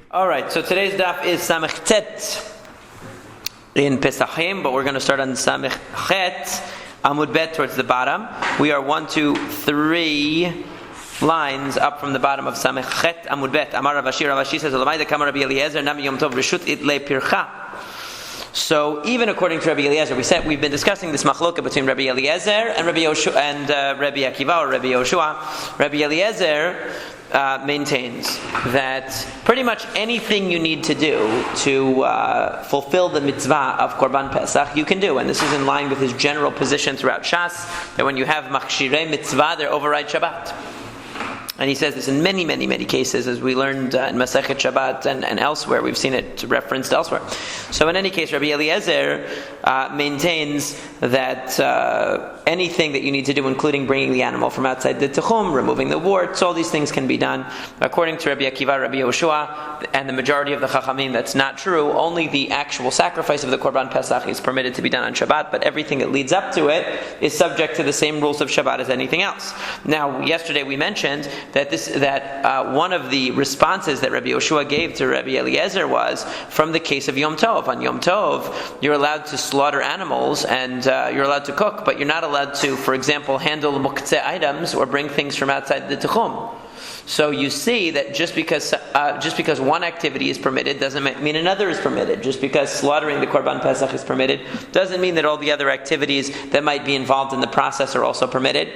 All right, so today's daf is Samech Tet in Pesahim, but we're going to start on Samech Chet, Amud Bet towards the bottom. We are 1, 2, 3 lines up from the bottom of Samech Chet, Amud Bet. Amar Rav Ashi says, Olamai dekam Rabbi Eliezer, Nami Yom Tov Reshut Itle Pircha. So even according to Rabbi Eliezer, we've been discussing this machloka between Rabbi Eliezer and Rabbi Akiva or Rabbi Yoshua. Rabbi Eliezer maintains that pretty much anything you need to do to fulfill the mitzvah of Korban Pesach, you can do. And this is in line with his general position throughout Shas, that when you have machshirei mitzvah, they override Shabbat. And he says this in many, many, many cases, as we learned in Masechet Shabbat and elsewhere. We've seen it referenced elsewhere. So in any case, Rabbi Eliezer maintains that anything that you need to do, including bringing the animal from outside the Techum, removing the warts, all these things can be done. According to Rabbi Akiva, Rabbi Yoshua, and the majority of the Chachamim, that's not true. Only the actual sacrifice of the Korban Pesach is permitted to be done on Shabbat, but everything that leads up to it is subject to the same rules of Shabbat as anything else. Now, yesterday we mentioned that one of the responses that Rabbi Yoshua gave to Rabbi Eliezer was from the case of Yom Tov. On Yom Tov, you're allowed to slaughter animals and you're allowed to cook, but you're not allowed to, for example, handle muktzeh items or bring things from outside the Techum. So you see that just because one activity is permitted doesn't mean another is permitted. Just because slaughtering the Korban Pesach is permitted doesn't mean that all the other activities that might be involved in the process are also permitted.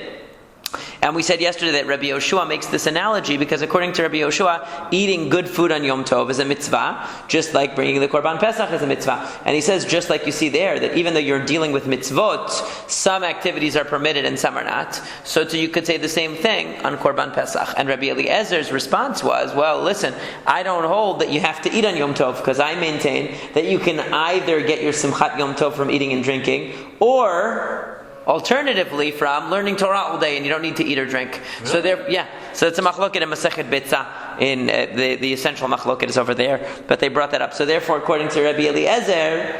And we said yesterday that Rabbi Yoshua makes this analogy because according to Rabbi Yoshua, eating good food on Yom Tov is a mitzvah, just like bringing the Korban Pesach is a mitzvah. And he says, just like you see there, that even though you're dealing with mitzvot, some activities are permitted and some are not. So you could say the same thing on Korban Pesach. And Rabbi Eliezer's response was, well, listen, I don't hold that you have to eat on Yom Tov because I maintain that you can either get your Simchat Yom Tov from eating and drinking, or alternatively from learning Torah all day and you don't need to eat or drink. Really? So it's a machloket in Masechet Betzah. In the essential machloket is over there, but they brought that up. So therefore, according to Rabbi Eliezer,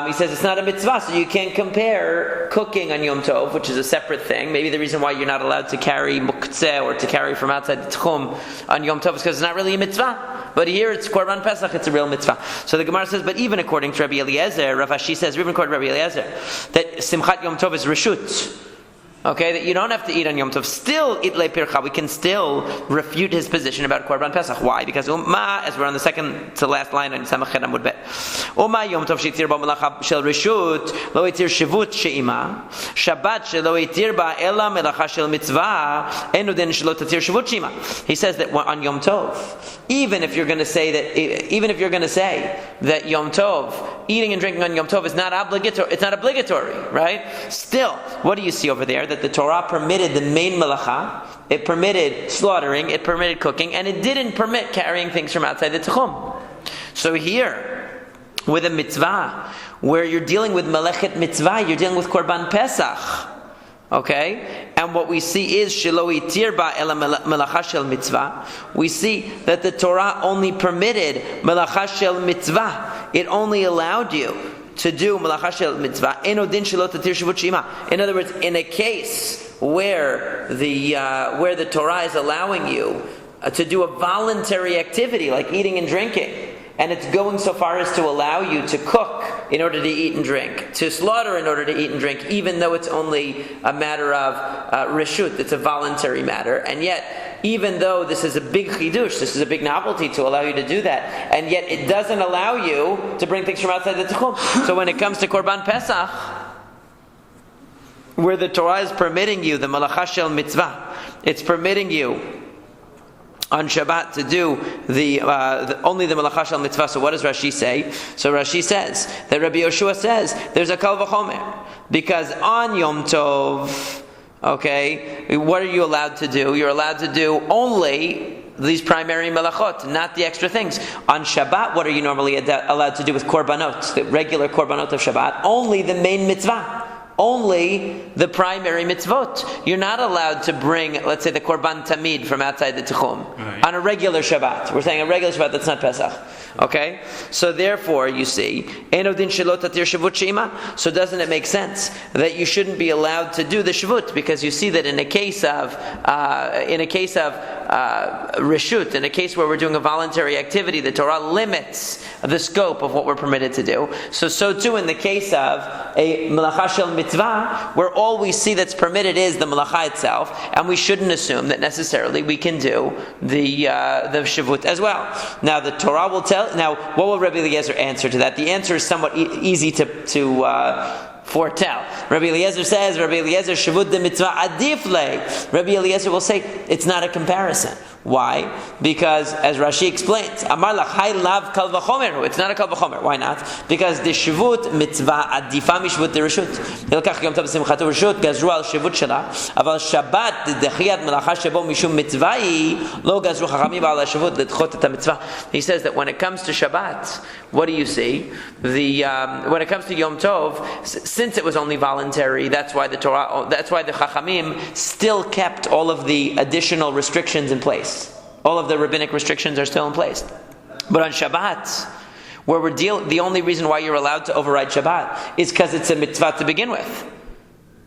he says it's not a mitzvah, so you can't compare cooking on Yom Tov, which is a separate thing. Maybe the reason why you're not allowed to carry muktzeh or to carry from outside the Tchum on Yom Tov is because it's not really a mitzvah. But here it's Korban Pesach, it's a real mitzvah. So the Gemara says, but even according to Rabbi Eliezer, Rav Ashi says, even according to Rabbi Eliezer, that Simchat Yom Tov is reshut. Okay, that you don't have to eat on Yom Tov. Still, itle pircha, we can still refute his position about Korban Pesach. Why? Because Ummah, as we're on the second to last line in Samech Chet Amud Bet, Ummah Yom Tov she'tir ba melacha shel reshut, lo itir shivut she'ima, Shabbat shelo itir ba ela melacha shel mitzvah, enu den shelo tatir shivut she'ima. He says that on Yom Tov, even if you're going to say that Yom Tov, eating and drinking on Yom Tov is not obligatory, it's not obligatory, right? Still, what do you see over there? That the Torah permitted the main melacha, it permitted slaughtering, it permitted cooking, and it didn't permit carrying things from outside the Techum. So here, with a mitzvah, where you're dealing with melechet mitzvah, you're dealing with Korban Pesach. Okay? And what we see is shelo itir ba ela melacha shel mitzvah. We see that the Torah only permitted melacha shel mitzvah. It only allowed you to do melacha shel mitzvah. Eno din shelo tatir shivut she'ima. In other words, in a case where the Torah is allowing you to do a voluntary activity like eating and drinking, and it's going so far as to allow you to cook in order to eat and drink, to slaughter in order to eat and drink, even though it's only a matter of reshut, it's a voluntary matter. And yet, even though this is a big chidush, this is a big novelty to allow you to do that, and yet it doesn't allow you to bring things from outside the Techum. So when it comes to Korban Pesach, where the Torah is permitting you, the Malacha Shel Mitzvah, it's permitting you on Shabbat to do only the Malacha Shel Mitzvah. So what does Rashi say? So Rashi says that Rabbi Yoshua says there's a Kal V'chomer, because on Yom Tov, okay, what are you allowed to do? You're allowed to do only these primary melachot, not the extra things. On Shabbat, what are you normally allowed to do with korbanot, the regular korbanot of Shabbat? Only the main mitzvah. Only the primary mitzvot. You're not allowed to bring, let's say, the Korban Tamid from outside the Techum on a regular Shabbat. We're saying a regular Shabbat, that's not Pesach. Okay? So therefore, you see, Eno din shelo tatir shivut she'ima. So doesn't it make sense that you shouldn't be allowed to do the shivut? Because you see that in a case of reshut, in a case where we're doing a voluntary activity, the Torah limits the scope of what we're permitted to do. So too in the case of a melacha shel mitzvah, where all we see that's permitted is the melacha itself, and we shouldn't assume that necessarily we can do the shavut as well. Now the Torah will tell. Now, what will Rabbi Eliezer answer to that? The answer is somewhat easy to foretell. Rabbi Eliezer says, shavut de mitzvah adif le. Rabbi Eliezer will say, it's not a comparison. Why? Because, as Rashi explains, Amar lach hay lav kal v'chomer. It's not a kal v'chomer. Why not? Because the shavut mitzvah adifa mishvut de reshut. Hilkach yom tov simchatu reshut gazru al shavut shela. Aval Shabbat dechiyat melacha shebo mishum mitzvahi lo gazru chachamim al shavut ledchot et mitzvah. He says that when it comes to Shabbat, what do you see? When it comes to Yom Tov, since it was only voluntary, that's why the Chachamim still kept all of the additional restrictions in place. All of the rabbinic restrictions are still in place. But on Shabbat, where the only reason why you're allowed to override Shabbat is because it's a mitzvah to begin with.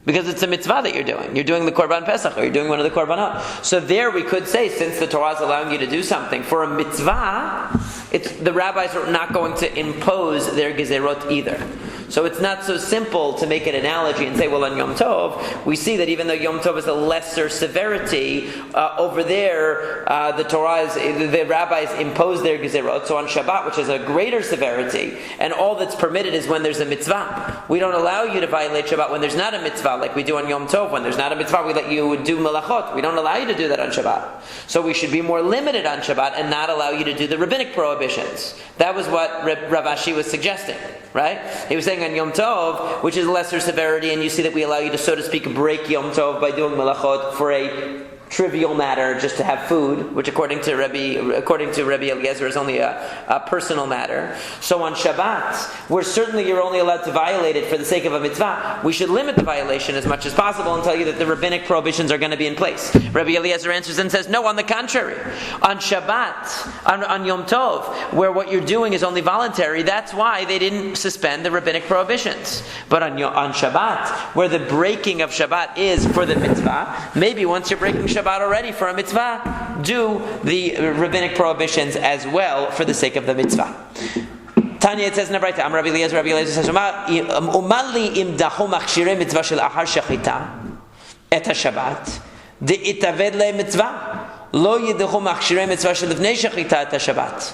Because it's a mitzvah that you're doing. You're doing the Korban Pesach, or you're doing one of the Korbanot. So there we could say, since the Torah is allowing you to do something for a mitzvah, the rabbis are not going to impose their gezerot either. So it's not so simple to make an analogy and say, well, on Yom Tov, we see that even though Yom Tov is a lesser severity, over there, the rabbis impose their gezerot. So on Shabbat, which is a greater severity, and all that's permitted is when there's a mitzvah. We don't allow you to violate Shabbat when there's not a mitzvah, like we do on Yom Tov. When there's not a mitzvah, we let you do melachot. We don't allow you to do that on Shabbat. So we should be more limited on Shabbat and not allow you to do the rabbinic prohibitions. That was what Rav Ashi was suggesting, right? He was saying on Yom Tov, which is lesser severity, and you see that we allow you to, so to speak, break Yom Tov by doing melachot for a trivial matter, just to have food, which according to Rabbi Eliezer is only a personal matter. So on Shabbat, where certainly you're only allowed to violate it for the sake of a mitzvah, we should limit the violation as much as possible and tell you that the rabbinic prohibitions are going to be in place. Rabbi Eliezer answers and says, no, on the contrary. On Shabbat, on Yom Tov, where what you're doing is only voluntary, that's why they didn't suspend the rabbinic prohibitions. But on Shabbat, where the breaking of Shabbat is for the mitzvah, maybe once you're breaking Shabbat already for a mitzvah, do the rabbinic prohibitions as well for the sake of the mitzvah. Tanya, it says in the Braita, Rabbi Eliezer says, Umali im dahu machshirei mitzvah shel achar shechita et ha-Shabbat de'itaved le mitzvah lo yidahu machshirei mitzvah shel lifnei shechita et ha-Shabbat.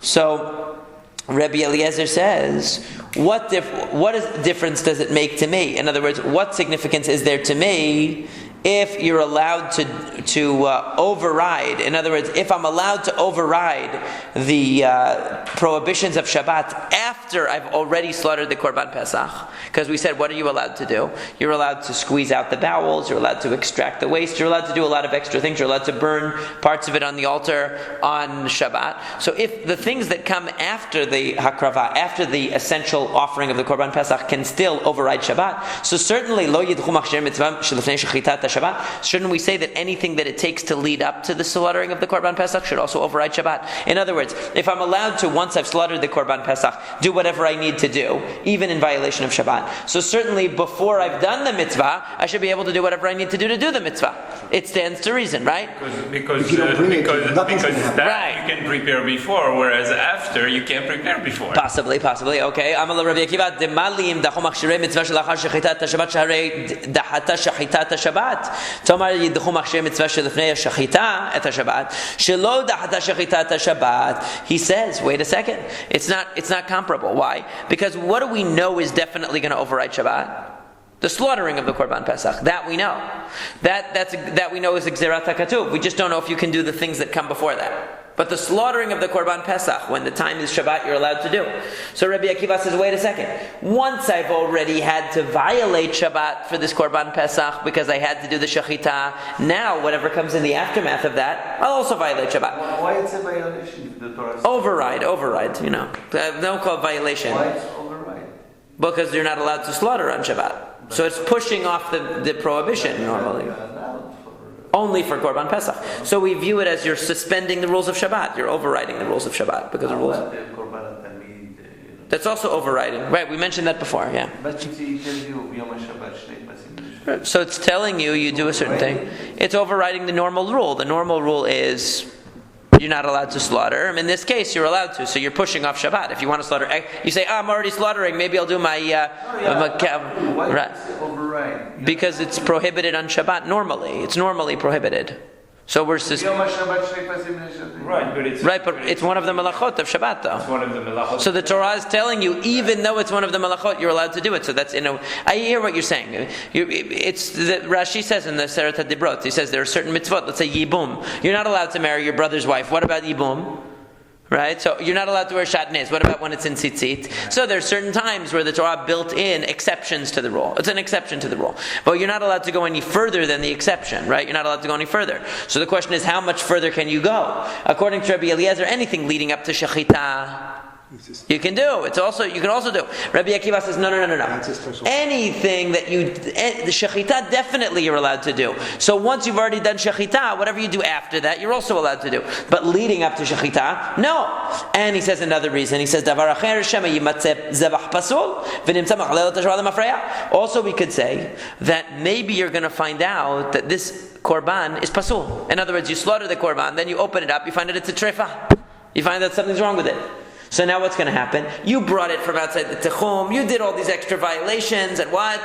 So Rabbi Eliezer says, what difference does it make to me? In other words, what significance is there to me if you're allowed to override? In other words, if I'm allowed to override the prohibitions of Shabbat after I've already slaughtered the Korban Pesach, because we said, what are you allowed to do? You're allowed to squeeze out the bowels, you're allowed to extract the waste, you're allowed to do a lot of extra things, you're allowed to burn parts of it on the altar on Shabbat. So if the things that come after the Hakrava, after the essential offering of the Korban Pesach, can still override Shabbat, so certainly lo yidchu machshir mitzvah shelifnei shechitat Shabbat, shouldn't we say that anything that it takes to lead up to the slaughtering of the Korban Pesach should also override Shabbat? In other words, if I'm allowed to, once I've slaughtered the Korban Pesach, do whatever I need to do, even in violation of Shabbat, so certainly before I've done the mitzvah, I should be able to do whatever I need to do the mitzvah. It stands to reason, right? Because that right. You can prepare before, whereas after you can't prepare before. Possibly. Okay. Amal Rabbi Akiva demalim dachom machshirei mitzvah shel achar shechitat Shabbat shaharei dahata shechitat Shabbat. Tomar yidchu machshirei mitzvah shel lifnei shechita et Shabbat shelo dahata shechitat Shabbat. He says, wait a second, it's not comparable. Why? Because what do we know is definitely going to override Shabbat? The slaughtering of the Korban Pesach. That we know. That we know is Gzerat HaKatuv. We just don't know if you can do the things that come before that. But the slaughtering of the Korban Pesach, when the time is Shabbat, you're allowed to do. So Rabbi Akiva says, wait a second. Once I've already had to violate Shabbat for this Korban Pesach because I had to do the Shechita, now whatever comes in the aftermath of that, I'll also violate Shabbat. Why it's a violation? The Torah override, Don't call it violation. Why it's override? Because you're not allowed to slaughter on Shabbat. So it's pushing off the prohibition normally. Only for Korban Pesach. So we view it as you're suspending the rules of Shabbat. You're overriding the rules of Shabbat because the rules. That's also overriding. Right, we mentioned that before, yeah. But if he tells you Yom HaShabbat, So it's telling you do a certain thing. it's overriding the normal rule. The normal rule is you're not allowed to slaughter. In this case, you're allowed to, so you're pushing off Shabbat. If you want to slaughter, you say, I'm already slaughtering, maybe I'll do my... Why right. is it override? Because it's prohibited on Shabbat normally. It's normally prohibited. So we're... Right, but it's... Right, but it's one of the melachot of Shabbat, though. It's one of the melachot. So the Torah is telling you, even though it's one of the melachot, you're allowed to do it. So that's, I hear what you're saying. It's Rashi says in the Seret HaDibrot, he says there are certain mitzvot, let's say yibum. You're not allowed to marry your brother's wife. What about yibum? Right? So you're not allowed to wear shatnez. What about when it's in tzitzit? So there's certain times where the Torah built in exceptions to the rule. It's an exception to the rule. But you're not allowed to go any further than the exception, right? You're not allowed to go any further. So the question is, how much further can you go? According to Rabbi Eliezer, anything leading up to shechita, you can do. You can also do. Rabbi Akiva says, no. Anything that the shechita, definitely you're allowed to do. So once you've already done shechita, whatever you do after that, you're also allowed to do. But leading up to shechita, no. And he says another reason. He says, davar acher shema yimatzeh zebach pasul v'nimtza machlel tashva lemafreya. Also, we could say that maybe you're going to find out that this korban is pasul. In other words, you slaughter the korban, then you open it up, you find that it's a trefa. You find that something's wrong with it. So now what's going to happen? You brought it from outside the Techum, you did all these extra violations, and what?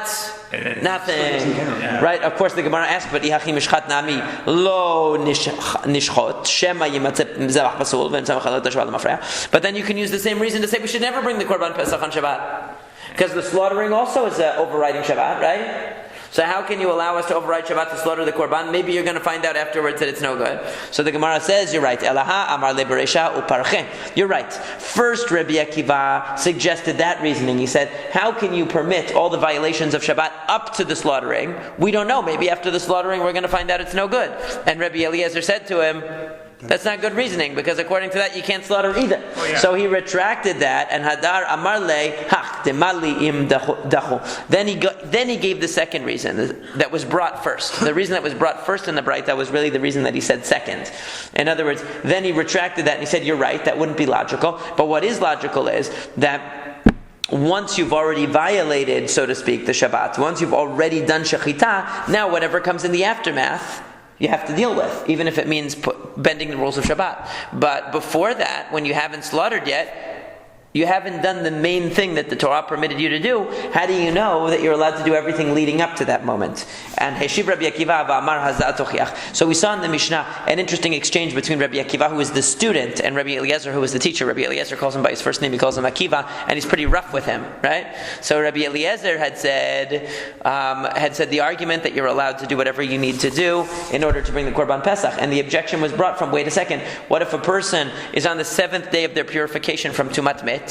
Nothing. Yeah. Right? Of course the Gemara asks, but Ihachi mishchat nami lo nishchot, shema yimatzeh zebach pasul, v'nimtza machlel tashva lemafreya. But then you can use the same reason to say we should never bring the Korban Pesach on Shabbat. Because the slaughtering also is overriding Shabbat, right? So how can you allow us to override Shabbat to slaughter the Korban? Maybe you're going to find out afterwards that it's no good. So the Gemara says, you're right. Elaha amar leberesha uparche. You're right. First, Rabbi Akiva suggested that reasoning. He said, how can you permit all the violations of Shabbat up to the slaughtering? We don't know. Maybe after the slaughtering we're going to find out it's no good. And Rabbi Eliezer said to him, that's not good reasoning, because according to that you can't slaughter either. Oh, yeah. So he retracted that, and Hadar Amar le hach demali im dachu. Then he gave the second reason that was brought first. The reason that was brought first in the Braita was really the reason that he said second. In other words, then he retracted that and he said, you're right, that wouldn't be logical. But what is logical is that once you've already violated, so to speak, the Shabbat, once you've already done shechita, now whatever comes in the aftermath, you have to deal with, even if it means bending the rules of Shabbat. But before that, when you haven't slaughtered yet, you haven't done the main thing that the Torah permitted you to do. How do you know that you're allowed to do everything leading up to that moment? And Heshiv Rabbi Akiva v'amar hazat tochiach. So we saw in the Mishnah an interesting exchange between Rabbi Akiva, who is the student, and Rabbi Eliezer, who is the teacher. Rabbi Eliezer calls him by his first name. He calls him Akiva, and he's pretty rough with him, right? So Rabbi Eliezer had said the argument that you're allowed to do whatever you need to do in order to bring the Korban Pesach. And the objection was brought from, wait a second, what if a person is on the 7th day of their purification from Tumat Met?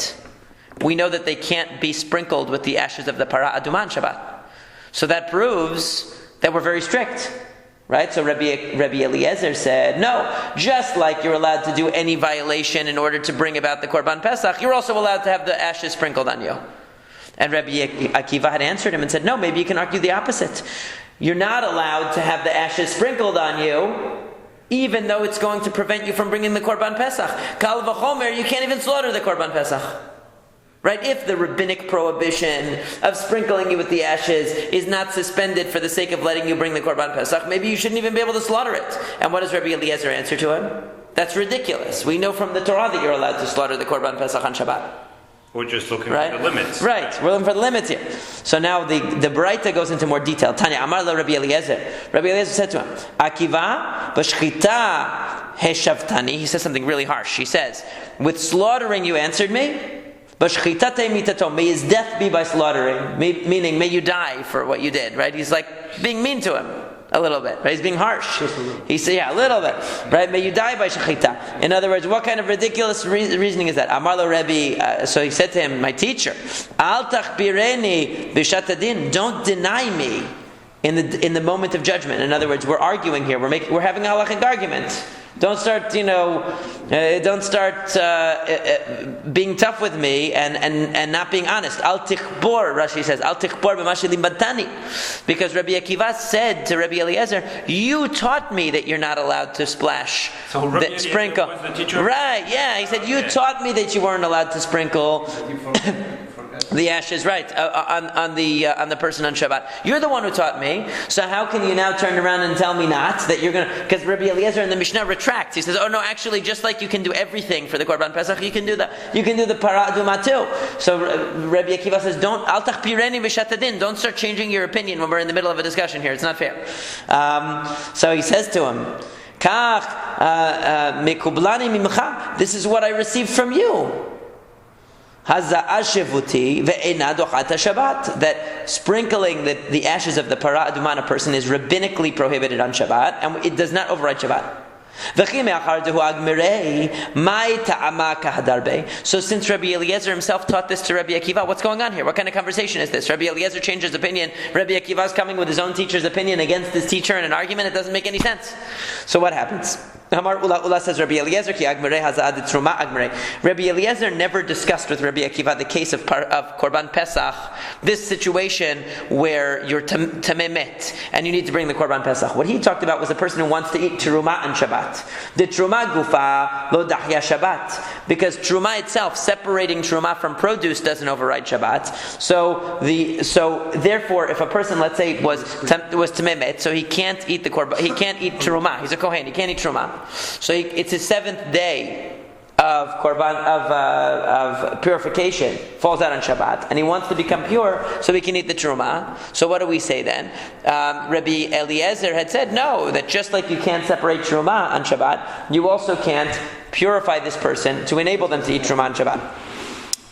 We know that they can't be sprinkled with the ashes of the Para Aduman Shabbat. So that proves that we're very strict. Right? So Rabbi Eliezer said, no, just like you're allowed to do any violation in order to bring about the Korban Pesach, you're also allowed to have the ashes sprinkled on you. And Rabbi Akiva had answered him and said, no, maybe you can argue the opposite. You're not allowed to have the ashes sprinkled on you, even though it's going to prevent you from bringing the Korban Pesach. Kal v'chomer, you can't even slaughter the Korban Pesach. Right? If the rabbinic prohibition of sprinkling you with the ashes is not suspended for the sake of letting you bring the Korban Pesach, maybe you shouldn't even be able to slaughter it. And what does Rabbi Eliezer answer to him? That's ridiculous. We know from the Torah that you're allowed to slaughter the Korban Pesach on Shabbat. We're just looking for the limits. Right, we're looking for the limits here. So now the Braita goes into more detail. Tanya, Amar la Rabbi Eliezer. Rabbi Eliezer said to him, Akiva, b'shchita heshavtani. He says something really harsh. He says, with slaughtering you answered me, b'shchita mitato. May his death be by slaughtering. Meaning, may you die for what you did. Right? He's like being mean to him. A little bit, right? He's being harsh. He said, yeah, a little bit, right? May you die by shechita. In other words, what kind of ridiculous reasoning is that? Amar lo Rebbe, so he said to him, my teacher, Al tachbireni b'shat hadin. Don't deny me in the moment of judgment. In other words, we're arguing here. We're having a halachic argument. Don't start, being tough with me and not being honest. Al tichbor, Rashi says, Al tichbor b'ma shelimadtani. Because Rabbi Akiva said to Rabbi Eliezer, you taught me that you're not allowed to splash, so Rabbi sprinkle. Was the teacher? Right, yeah. He said, you taught me that you weren't allowed to sprinkle. The ashes, right, on the person on Shabbat. You're the one who taught me, so how can you now turn around and tell me not that you're going to? Because Rabbi Eliezer in the Mishnah retracts. He says, "Oh no, actually, just like you can do everything for the Korban Pesach, you can do the Para Aduma too." So Rabbi Akiva says, "Don't al tachpireni v'shatadin. Don't start changing your opinion when we're in the middle of a discussion here. It's not fair." So he says to him, "Kach mekublani mimcha. This is what I received from you." That sprinkling the ashes of the para aduma on a person is rabbinically prohibited on Shabbat, and it does not override Shabbat. So since Rabbi Eliezer himself taught this to Rabbi Akiva, what's going on here? What kind of conversation is this? Rabbi Eliezer changed his opinion. Rabbi Akiva is coming with his own teacher's opinion against his teacher in an argument. It doesn't make any sense. So what happens? Ula says Rabbi Eliezer ki agmerei hazad truma agmerei. Rabbi Eliezer never discussed with Rabbi Akiva the case of Korban Pesach, this situation where you're tamemet and you need to bring the Korban Pesach. What he talked about was a person who wants to eat truma on Shabbat. The truma gufa lo dahya Shabbat, because truma itself, separating truma from produce, doesn't override Shabbat. So therefore, if a person, let's say, was tamemet, so he can't eat the korban, he can't eat truma. He's a kohen, he can't eat truma. So it's his 7th day of korban of purification, falls out on Shabbat, and he wants to become pure so he can eat the truma. So what do we say then? Rabbi Eliezer had said no, that just like you can't separate truma on Shabbat, you also can't purify this person to enable them to eat truma on Shabbat.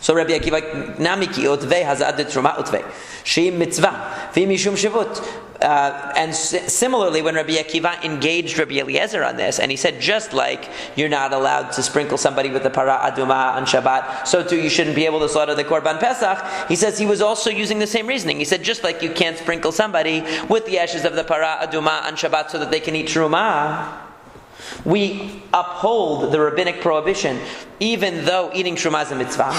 So Rabbi Akiva namiki utvei hazad truma utvei she mitzvah v'mishum shivut. And similarly, when Rabbi Akiva engaged Rabbi Eliezer on this, and he said, just like you're not allowed to sprinkle somebody with the para aduma on Shabbat, so too you shouldn't be able to slaughter the Korban Pesach, he says he was also using the same reasoning. He said, just like you can't sprinkle somebody with the ashes of the para aduma on Shabbat so that they can eat truma, we uphold the rabbinic prohibition, even though eating truma is a mitzvah.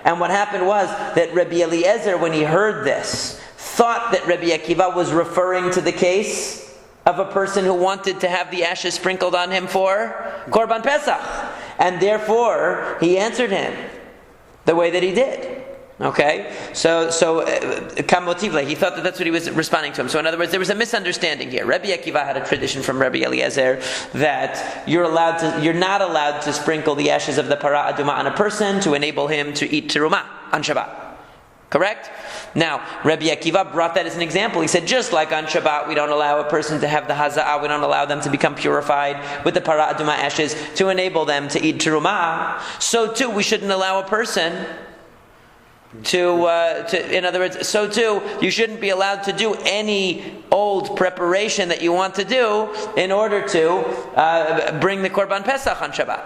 And what happened was that Rabbi Eliezer, when he heard this, thought that Rabbi Akiva was referring to the case of a person who wanted to have the ashes sprinkled on him for Korban Pesach. And therefore, he answered him the way that he did. Okay, so kamotivle, he thought that that's what he was responding to him. So in other words, there was a misunderstanding here. Rabbi Akiva had a tradition from Rabbi Eliezer that you're not allowed to sprinkle the ashes of the para aduma on a person to enable him to eat teruma on Shabbat. Correct? Now, Rabbi Akiva brought that as an example. He said, just like on Shabbat, we don't allow a person to have the haza'ah, we don't allow them to become purified with the para aduma ashes to enable them to eat teruma, so too we shouldn't allow a person in other words, so too, you shouldn't be allowed to do any old preparation that you want to do in order to bring the Korban Pesach on Shabbat.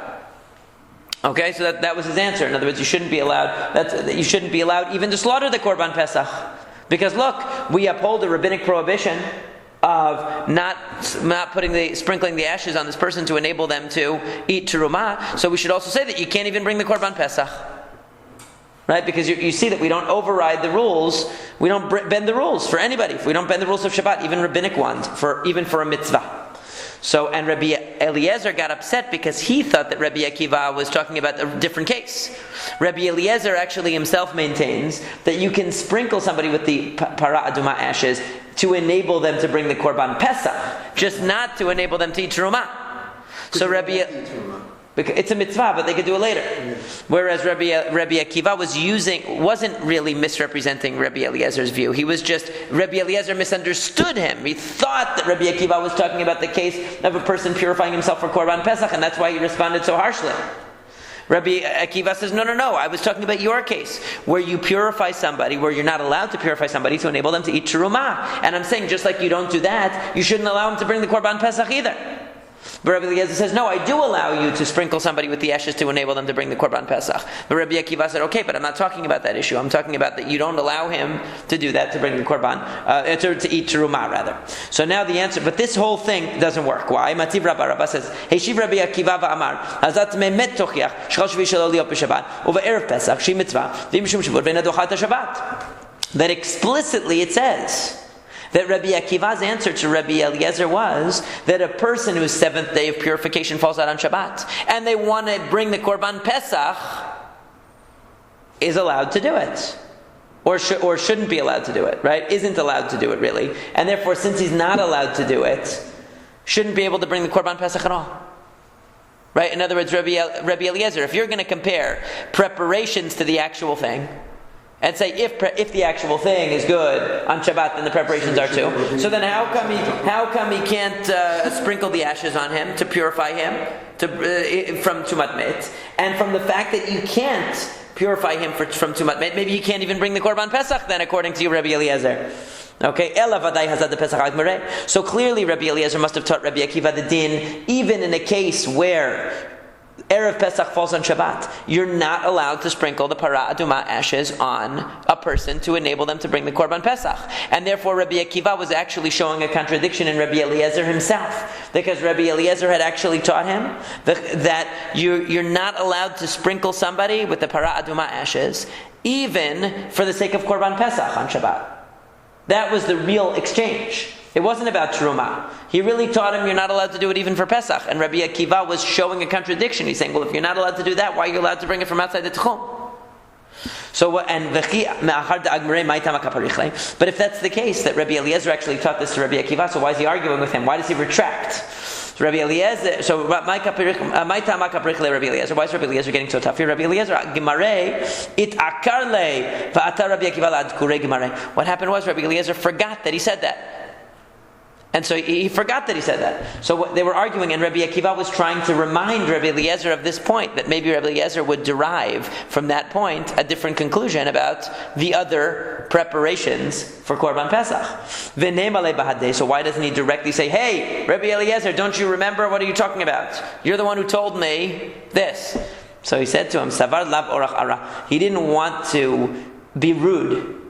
Okay, so that was his answer. In other words, you shouldn't be allowed even to slaughter the Korban Pesach, because look, we uphold the rabbinic prohibition of not sprinkling the ashes on this person to enable them to eat teruma. So we should also say that you can't even bring the Korban Pesach. Right? Because you see that we don't override the rules, we don't bend the rules for anybody. If we don't bend the rules of Shabbat, even rabbinic ones, even for a mitzvah. So, and Rabbi Eliezer got upset because he thought that Rabbi Akiva was talking about a different case. Rabbi Eliezer actually himself maintains that you can sprinkle somebody with the para aduma ashes to enable them to bring the Korban Pesach, just not to enable them to eat teruma. So it's a mitzvah, but they could do it later. Whereas Rabbi Akiva wasn't really misrepresenting Rabbi Eliezer's view. Rabbi Eliezer misunderstood him. He thought that Rabbi Akiva was talking about the case of a person purifying himself for Korban Pesach, and that's why he responded so harshly. Rabbi Akiva says, no, I was talking about your case, where you purify somebody, where you're not allowed to purify somebody to enable them to eat teruma. And I'm saying, just like you don't do that, you shouldn't allow them to bring the Korban Pesach either. But Rabbi Eliezer says, no, I do allow you to sprinkle somebody with the ashes to enable them to bring the Korban Pesach. But Rabbi Akiva said, okay, but I'm not talking about that issue. I'm talking about that you don't allow him to do that, to bring the Korban, to eat teruma, rather. So now the answer, but this whole thing doesn't work. Why? Mativ Rabba says, Heishiv Rabbi Akiva va'amar, hazat me'met tochiach, shchal shvi shelo liot b'Shabbat, uve'erev Pesach, shi mitzvah, v'imishum shivur ve'nadochat Shabbat. That explicitly it says that Rabbi Akiva's answer to Rabbi Eliezer was that a person whose 7th day of purification falls out on Shabbat, and they want to bring the Korban Pesach, is allowed to do it. Or shouldn't be allowed to do it, right? Isn't allowed to do it, really. And therefore, since he's not allowed to do it, shouldn't be able to bring the Korban Pesach at all. Right? In other words, Rabbi Eliezer, if you're going to compare preparations to the actual thing, and say if the actual thing is good on Shabbat, then the preparations are too. So then how come he can't sprinkle the ashes on him to purify him from Tumat Met? And from the fact that you can't purify him from Tumat Met, maybe you can't even bring the Korban Pesach then, according to you, Rabbi Eliezer. Okay, so clearly Rabbi Eliezer must have taught Rabbi Akiva the din, even in a case where Erev Pesach falls on Shabbat, you're not allowed to sprinkle the para aduma ashes on a person to enable them to bring the Korban Pesach. And therefore Rabbi Akiva was actually showing a contradiction in Rabbi Eliezer himself, because Rabbi Eliezer had actually taught him that you're not allowed to sprinkle somebody with the para aduma ashes, even for the sake of Korban Pesach on Shabbat. That was the real exchange. It wasn't about Teruma. He really taught him you're not allowed to do it even for Pesach. And Rabbi Akiva was showing a contradiction. He's saying, well, if you're not allowed to do that, why are you allowed to bring it from outside the Tchum? So, but if that's the case, that Rabbi Eliezer actually taught this to Rabbi Akiva, so why is he arguing with him? Why does he retract? So Rabbi Eliezer, why is Rabbi Eliezer getting so tough here? Rabbi Eliezer, what happened was Rabbi Eliezer forgot that he said that. And so he forgot that he said that. So they were arguing, and Rabbi Akiva was trying to remind Rabbi Eliezer of this point, that maybe Rabbi Eliezer would derive from that point a different conclusion about the other preparations for Korban Pesach. So why doesn't he directly say, hey, Rabbi Eliezer, don't you remember? What are you talking about? You're the one who told me this. So he said to him, Savar lav orach ara. He didn't want to be rude.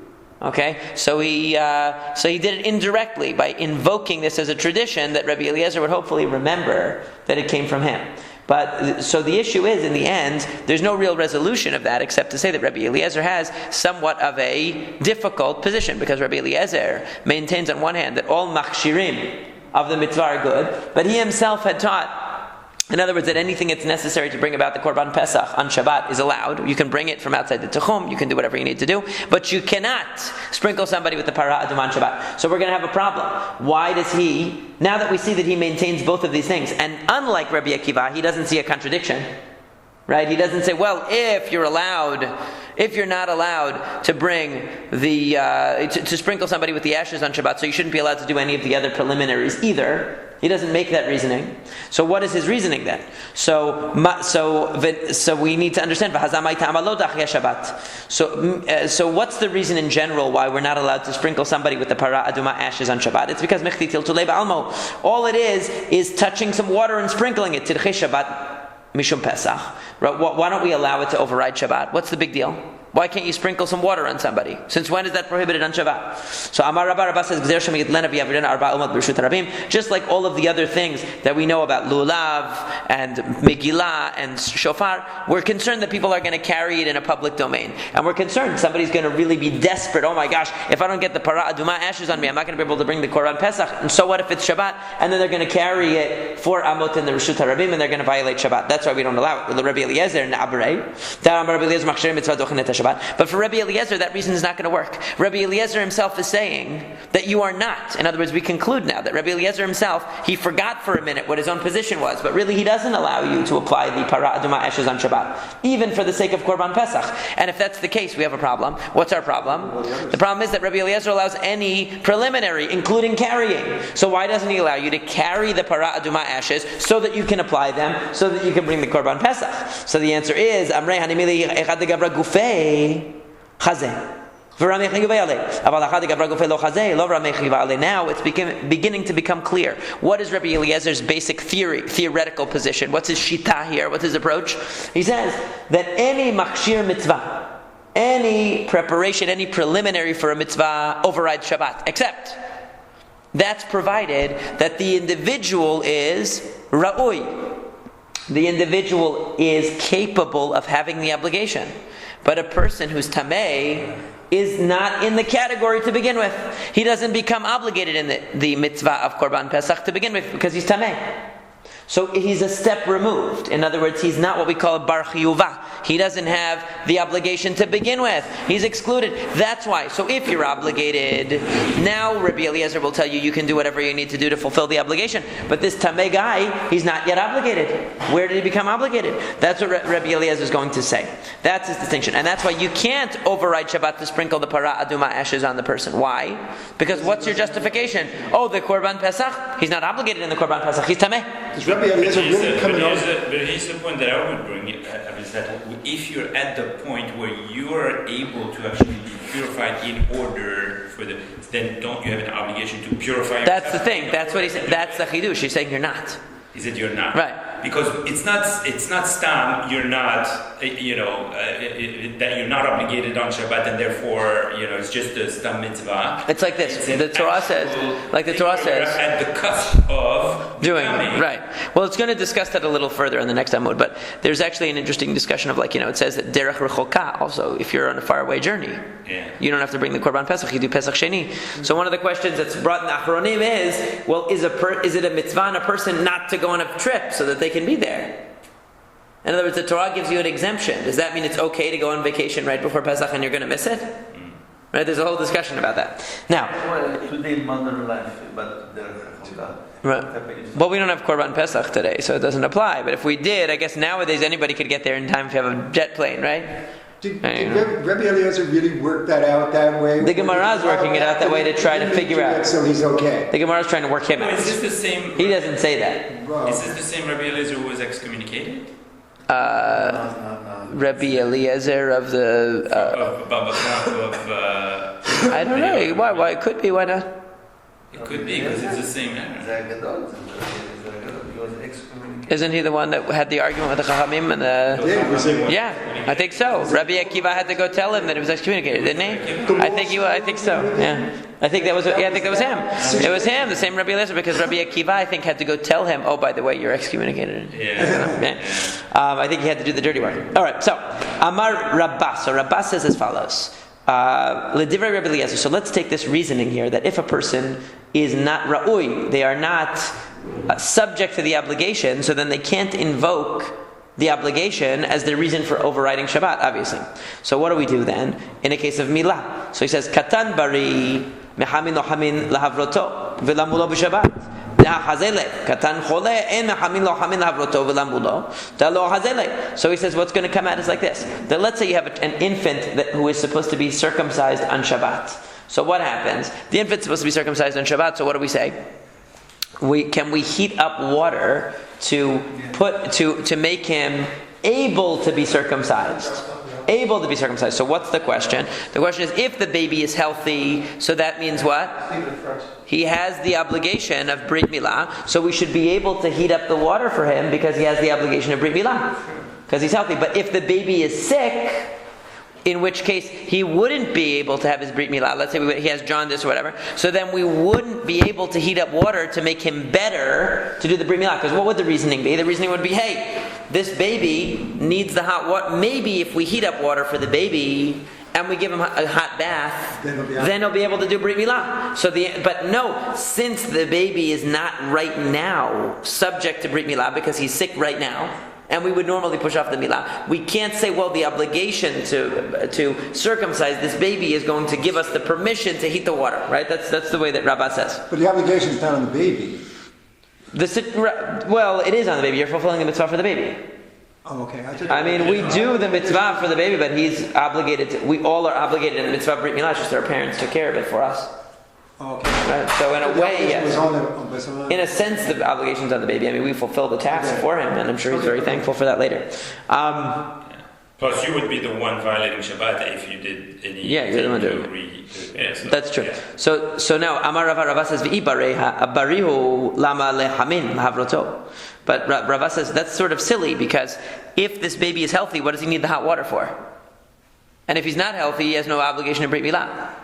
Okay, so he did it indirectly by invoking this as a tradition that Rabbi Eliezer would hopefully remember that it came from him. But so the issue is, in the end, there's no real resolution of that except to say that Rabbi Eliezer has somewhat of a difficult position, because Rabbi Eliezer maintains on one hand that all machshirim of the mitzvah are good, but he himself had taught, in other words, that anything that's necessary to bring about the Korban Pesach on Shabbat is allowed. You can bring it from outside the Techum, you can do whatever you need to do, but you cannot sprinkle somebody with the Para Adum on Shabbat. So we're going to have a problem. Why does he, now that we see that he maintains both of these things, and unlike Rabbi Akiva, he doesn't see a contradiction, right? He doesn't say, well, if you're not allowed to bring the, to sprinkle somebody with the ashes on Shabbat, so you shouldn't be allowed to do any of the other preliminaries either. He doesn't make that reasoning. So what is his reasoning then? So we need to understand. So what's the reason in general why we're not allowed to sprinkle somebody with the para aduma ashes on Shabbat? It's because all it is touching some water and sprinkling it. Tirchei Shabbat mishum Pesach. Why don't we allow it to override Shabbat? What's the big deal? Why can't you sprinkle some water on somebody? Since when is that prohibited on Shabbat? So Amar Rabba says, just like all of the other things that we know about Lulav and Megillah and Shofar, we're concerned that people are going to carry it in a public domain. And we're concerned somebody's going to really be desperate. Oh my gosh, if I don't get the Para Aduma ashes on me, I'm not going to be able to bring the Korban Pesach. And so what if it's Shabbat? And then they're going to carry it for Amot in the Rishut HaRabim, and they're going to violate Shabbat. That's why we don't allow it. With Rabbi Eliezer and Abrei, but for Rabbi Eliezer, that reason is not going to work. Rabbi Eliezer himself is saying that you are not. In other words, we conclude now that Rabbi Eliezer himself, he forgot for a minute what his own position was, but really he doesn't allow you to apply the Para Aduma ashes on Shabbat, even for the sake of Korban Pesach. And if that's the case, we have a problem. What's our problem? The problem is that Rabbi Eliezer allows any preliminary, including carrying. So why doesn't he allow you to carry the Para Aduma ashes so that you can apply them, so that you can bring the Korban Pesach? So the answer is, Amrei Hanimili Echad Gavra Gufei Chazeh. Now it's beginning to become clear. What is Rabbi Eliezer's basic theoretical position? What's his shita here? What's his approach? He says that any machshir mitzvah, any preparation, any preliminary for a mitzvah overrides Shabbat, except that's provided that the individual is ra'ui. The individual is capable of having the obligation. But a person who's tamei is not in the category to begin with. He doesn't become obligated in the mitzvah of Korban Pesach to begin with because he's tamei. So he's a step removed. In other words, he's not what we call a bar chiyuva. He doesn't have the obligation to begin with. He's excluded. That's why. So if you're obligated, now Rabbi Eliezer will tell you you can do whatever you need to do to fulfill the obligation. But this tameh guy, he's not yet obligated. Where did he become obligated? That's what Rabbi Eliezer is going to say. That's his distinction. And that's why you can't override Shabbat to sprinkle the para aduma ashes on the person. Why? Because what's your justification? Oh, the Korban Pesach? He's not obligated in the Korban Pesach. He's tameh. Does Rabbi Eliezer really come But here's the point that I would bring is that if you're at the point where you are able to actually be purified in order for then don't you have an obligation to purify yourself? That's the thing. That's what he said. That's the chidush. He's saying you're not. He said you're not. Right. Because it's not stam, you're not, that you're not obligated on Shabbat and therefore, it's just a stam mitzvah. It's like this. The Torah says, at the cusp of doing becoming. right. Well, it's going to discuss that a little further in the next Amud, but there's actually an interesting discussion of it says that derech rechoka also, if you're on a faraway journey, you don't have to bring the Korban Pesach, you do Pesach Sheni. So one of the questions that's brought in Achronim is, well, is it a mitzvah on a person not to go on a trip so that they can be there? In other words, the Torah gives you an exemption. Does that mean it's okay to go on vacation right before Pesach and you're going to miss it? Right? There's a whole discussion about that. Now, today modern life, but right. Well, we don't have Korban Pesach today, so it doesn't apply. But if we did, I guess nowadays anybody could get there in time if you have a jet plane, right? Did Rabbi Eliezer really work that out that way? The Gemara is working it out that way to try to figure out. So he's okay. The Gemara is trying to work him out. Is this the same? He doesn't say that. Is this the same Rabbi Eliezer who was excommunicated? Rabbi Eliezer of the. I don't know. Why? It could be. Why not? It could be because it's the same error. Isn't he the one that had the argument with the Chachamim and the? Yeah, I think so. Rabbi Akiva had to go tell him that he was excommunicated, didn't he? I think so. Yeah, I think that was him. It was him, the same Rabbi Eliezer, because Rabbi Akiva, I think, had to go tell him, oh, by the way, you're excommunicated. Yeah. I think he had to do the dirty work. All right, so Amar Rabbah. So Rabbah says as follows. L'divrei Rabbi Eliezer. So let's take this reasoning here that if a person is not ra'ui, they are not subject to the obligation, so then they can't invoke the obligation as the reason for overriding Shabbat, obviously. So what do we do then in a case of milah? So he says, Katan bari mehamin lohamin lahavroto v'lamulo b'Shabbat. So he says what's going to come out is like this. That let's say you have an infant who is supposed to be circumcised on Shabbat. So what happens? The infant's supposed to be circumcised on Shabbat, so what do we say? Can we heat up water to make him able to be circumcised? Able to be circumcised. So what's the question? The question is, if the baby is healthy, so that means what? He has the obligation of Brit Milah, so we should be able to heat up the water for him because he has the obligation of Brit Milah, because he's healthy. But if the baby is sick, in which case he wouldn't be able to have his Brit Milah. Let's say he has jaundice or whatever. So then we wouldn't be able to heat up water to make him better to do the Brit Milah. Because what would the reasoning be? The reasoning would be, hey, this baby needs the hot water. Maybe if we heat up water for the baby and we give him a hot bath, then he'll be able to do Brit Milah. But no, since the baby is not right now subject to Brit Milah because he's sick right now, and we would normally push off the milah, we can't say, well, the obligation to circumcise this baby is going to give us the permission to heat the water, right? That's the way that Rabbah says. But the obligation is not on the baby. Well, it is on the baby. You're fulfilling the mitzvah for the baby. Oh, okay. We do the mitzvah for the baby, but he's obligated we all are obligated in the mitzvah of Brit Milah, just our parents took care of it for us. Okay. Right? So in a way, yes. In a sense, the obligation's on the baby. We fulfill the task for him, and I'm sure he's very thankful for that later. Plus, you would be the one violating Shabbat if you did any. Yeah, you're the one doing it. That's true. Yeah. So now Amar Rava says v'ibareha abarihu lama lehamin lahavroto. But Rava says that's sort of silly because if this baby is healthy, what does he need the hot water for? And if he's not healthy, he has no obligation to Brit Milah.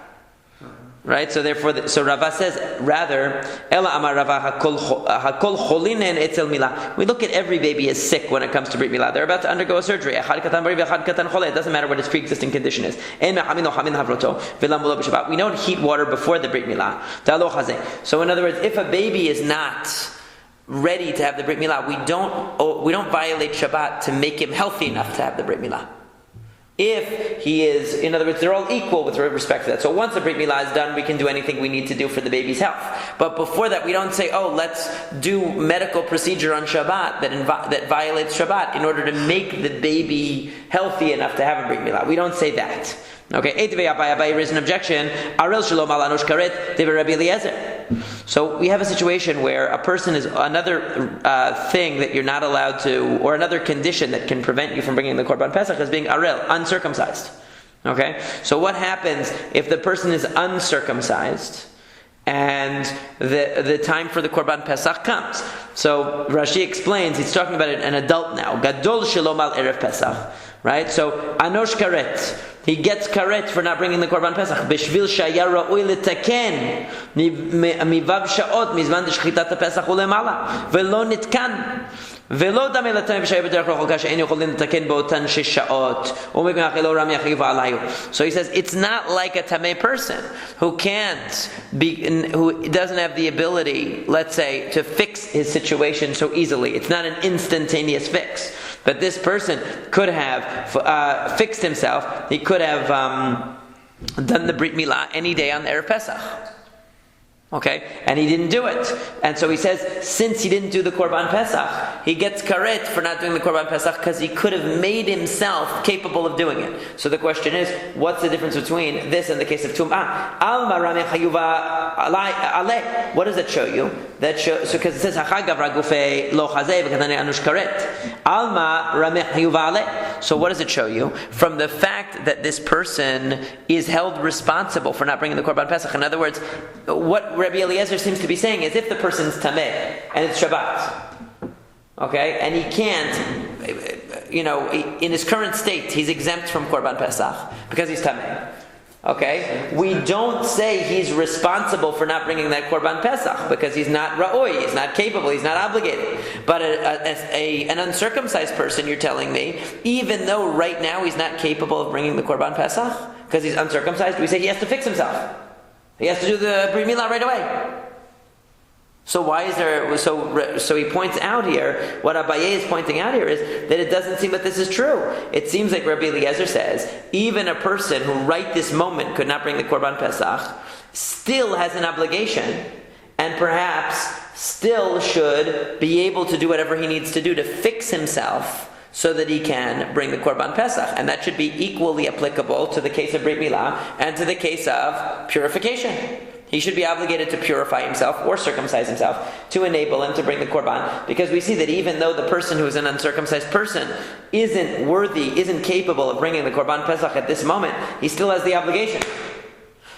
Right, so therefore, so Rava says rather, Ela Amar Rava hakol cholinen etzel milah. We look at every baby as sick when it comes to Brit Milah. They're about to undergo a surgery. It doesn't matter what his pre-existing condition is. We don't heat water before the Brit Milah. So in other words, if a baby is not ready to have the Brit Milah, we don't violate Shabbat to make him healthy enough to have the Brit Milah. If he is, in other words, they're all equal with respect to that. So once the Brit Milah is done, we can do anything we need to do for the baby's health. But before that, we don't say, let's do medical procedure on Shabbat that violates Shabbat in order to make the baby healthy enough to have a Brit Milah. We don't say that. Okay, Abai raised an objection. Arel shalom al anush karet devar Rabbi Eliezer. So we have a situation where a person is another thing that you're not allowed to, or another condition that can prevent you from bringing the Korban Pesach is being arel, uncircumcised. Okay, so what happens if the person is uncircumcised and the time for the Korban Pesach comes? So Rashi explains, he's talking about an adult now. Gadol shalom al erev Pesach. Right? So, anosh karet. He gets karet for not bringing the Korban Pesach. Bishvil shaya ra'oi letaken mivav sha'ot mizman deshchitat ha'Pesach ulemala. Velo nitkan. ולא דמה לתנא ושהיה בדרך כלל חולקה שאין יכולים לתקן באותן 6 שעות ומפני אחילו רם יחריב עליו. So he says it's not like a tamei person who doesn't have the ability, let's say, to fix his situation so easily. It's not an instantaneous fix. But this person could have fixed himself. He could have done the Brit Milah any day on the Erev Pesach. Okay? And he didn't do it. And so he says, since he didn't do the Korban Pesach, he gets karet for not doing the Korban Pesach because he could have made himself capable of doing it. So the question is, what's the difference between this and the case of Tum'ah? Alma Rameh Chayuva Ale. What does that show you? That shows, so because it says, Hachagav Ragufei Lo Chazeh V'katane Anush Karet. Alma Rameh Chayuva Ale. So what does it show you? From the fact that this person is held responsible for not bringing the Korban Pesach. In other words, what Rabbi Eliezer seems to be saying is if the person's tameh and it's Shabbat, okay, and he can't, in his current state, he's exempt from Korban Pesach because he's tameh. Okay, we don't say he's responsible for not bringing that Korban Pesach because he's not ra'oi, he's not capable, he's not obligated. But an uncircumcised person, you're telling me, even though right now he's not capable of bringing the Korban Pesach because he's uncircumcised, we say he has to fix himself. He has to do the Brit Milah right away. So why is there? So he points out here. What Abaye is pointing out here is that it doesn't seem that this is true. It seems like Rabbi Eliezer says even a person who right this moment could not bring the Korban Pesach still has an obligation, and perhaps still should be able to do whatever he needs to do to fix himself so that he can bring the Korban Pesach. And that should be equally applicable to the case of Brit Milah and to the case of purification. He should be obligated to purify himself or circumcise himself to enable him to bring the Korban. Because we see that even though the person who is an uncircumcised person isn't worthy, isn't capable of bringing the Korban Pesach at this moment, he still has the obligation.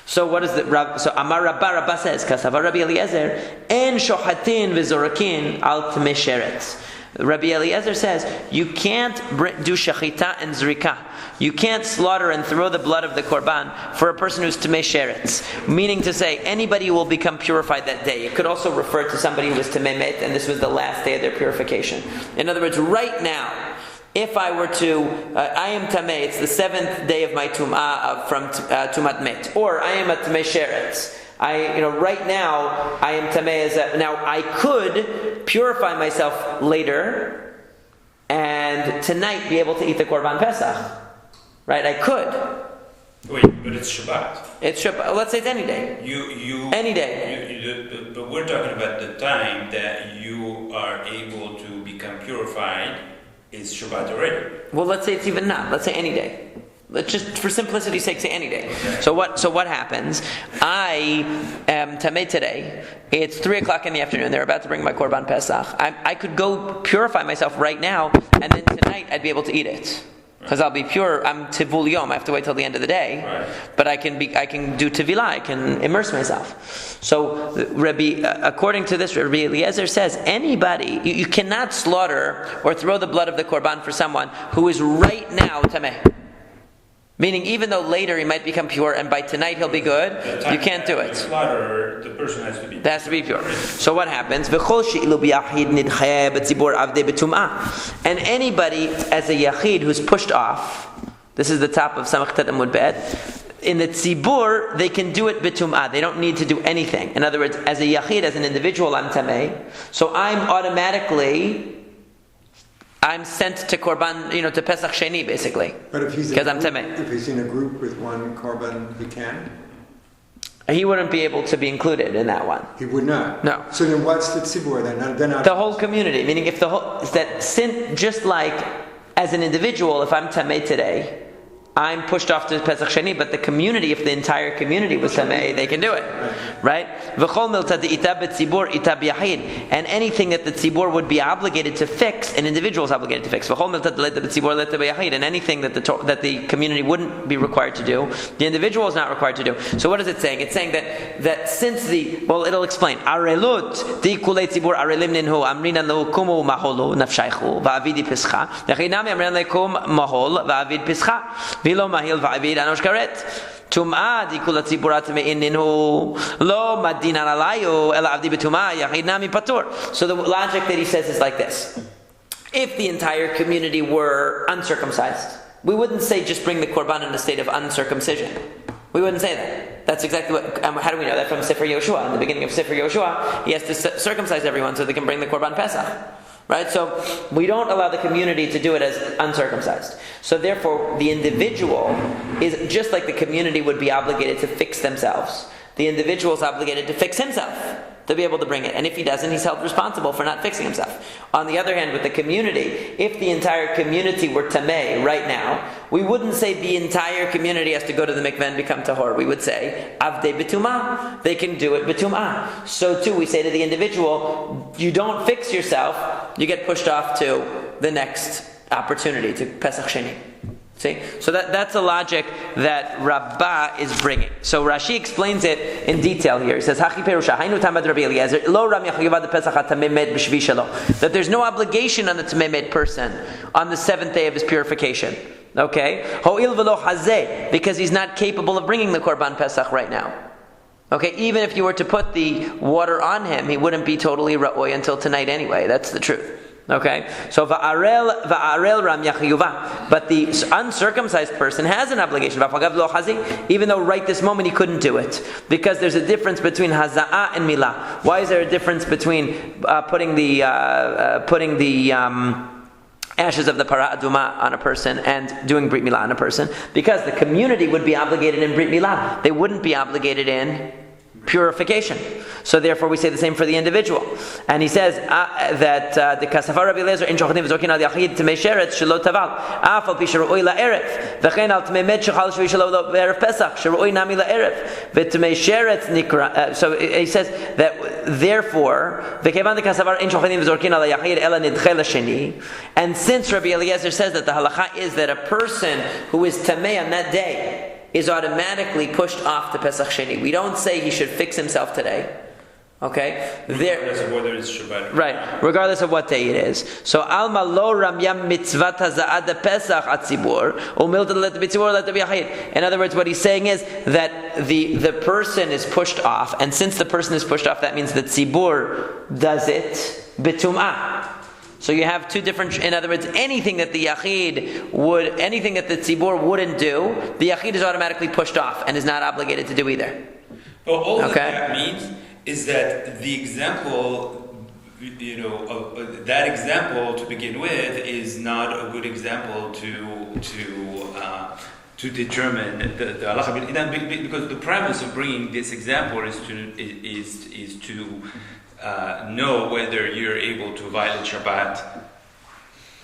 So what is the? So Amar Rabba says, Kasava Rabbi Eliezer, En shohatin v'zorakin al tmei sheretz. Rabbi Eliezer says, you can't do shechita and zrika. You can't slaughter and throw the blood of the korban for a person who's tamei sheretz. Meaning to say, anybody will become purified that day. It could also refer to somebody who was tamei met, and this was the last day of their purification. In other words, right now, if I were to, I am tamei, it's the 7th day of my tum'ah from tumat met, or I am a tamei sheretz. Right now I am tamei. Now I could purify myself later, and tonight be able to eat the Korban Pesach. Right? I could. Wait, but it's Shabbat. It's Shabbat. Let's say it's any day. Any day. But we're talking about the time that you are able to become purified. Is Shabbat already? Well, let's say it's even not. Let's say any day. Let's just, for simplicity's sake, say any day. Okay. So what happens? I am tamei today. It's 3:00 in the afternoon. They're about to bring my Korban Pesach. I could go purify myself right now, and then tonight I'd be able to eat it. Because I'll be pure. I'm tivul yom. I have to wait till the end of the day. Right. But I can do tevilah. I can immerse myself. So according to this, Rabbi Eliezer says anybody, you cannot slaughter or throw the blood of the korban for someone who is right now tamei. Meaning, even though later he might become pure, and by tonight he'll be good, you can't do it. Slaughter, the person has to be pure. It has to be pure. So what happens? And anybody as a yachid who's pushed off, this is the top of Samach Tet Amud Bet, in the tzibur, they can do it bitum'ah. They don't need to do anything. In other words, as a yachid, as an individual, I'm tameh. So I'm sent to korban, to Pesach Sheni, basically. But if he's because I'm tameh. If he's in a group with one korban, he can? He wouldn't be able to be included in that one. He would not? No. So then what's the tzibur then? They're not... The whole community, meaning if just like as an individual, if I'm tameh today, I'm pushed off to Pesach Sheni, but the community, if the entire community was tameh, they can do it, right? And anything that the tzibur would be obligated to fix, an individual is obligated to fix. And anything that the community wouldn't be required to do, the individual is not required to do. So what is it saying? It's saying that since it'll explain. Arelut di kulei tzibur arelim ninhu amrinan lahu kumu maholu nafshaychu va'avidi pischa. Nechinami amrinan lekum mahol va'avid pischa. Vilo mahil va'avid anosh karet. Tum'ah di kula tziburat me'ininu lo madinan alayu ela avdi betum'ah yachid nami patur. So the logic that he says is like this. If the entire community were uncircumcised, we wouldn't say just bring the korban in a state of uncircumcision. We wouldn't say that. That's exactly what... how do we know that? From Sefer Yoshua. In the beginning of Sefer Yoshua, he has to circumcise everyone so they can bring the korban Pesach. Right? So we don't allow the community to do it as uncircumcised. So therefore, the individual is just like the community would be obligated to fix themselves. The individual is obligated to fix himself to be able to bring it. And if he doesn't, he's held responsible for not fixing himself. On the other hand, with the community, if the entire community were tameh right now, we wouldn't say the entire community has to go to the mikveh and become tahor. We would say, avdei betumah. They can do it betumah. So too, we say to the individual, you don't fix yourself, you get pushed off to the next opportunity, to Pesach Sheni. See? So that's a logic that Rabbah is bringing. So Rashi explains it in detail here. He says, that there's no obligation on the Tameh person on the 7th day of his purification. Okay? Because he's not capable of bringing the Korban Pesach right now. Okay? Even if you were to put the water on him, he wouldn't be totally ra'oi until tonight anyway. That's the truth. Okay, so va'arel ram yachiyuva, but the uncircumcised person has an obligation. Even though right this moment he couldn't do it, because there's a difference between haza'ah and milah. Why is there a difference between putting the ashes of the para aduma on a person and doing brit milah on a person? Because the community would be obligated in brit milah; they wouldn't be obligated in purification. So therefore we say the same for the individual. And he says that the kasafar Rabbi Eliezer in shochatim v'zokin al yachid tmei sheretz shelo taval af al pi sheru'oi la'erev v'chein al tmei med shechal shvi shelo b'erev pesach sheru'oi nami la'erev v'tmei sheretz nikra. So he says that therefore v'kevan the kasafar in shochatim v'zokin al yachid ela nidchei l'sheni. And since Rabbi Eliezer says that the halacha is that a person who is tamei on that day is automatically pushed off to Pesach Sheni. We don't say he should fix himself today. Okay? Regardless of whether it's Shabbat. Right. Regardless of what day it is. So, Alma lo ramyam mitzvat haza'ad Pesach atzibur, umilta let b'tzibur let b'yachid. In other words, what he's saying is that the person is pushed off, and since the person is pushed off, that means that tzibur does it bitum'ah. So you have two different, in other words, anything that the tzibur wouldn't do, the yachid is automatically pushed off and is not obligated to do either. Well, all that means is that the example, that example to begin with is not a good example to determine the halacha, because the premise of bringing this example is to know whether you're able to violate Shabbat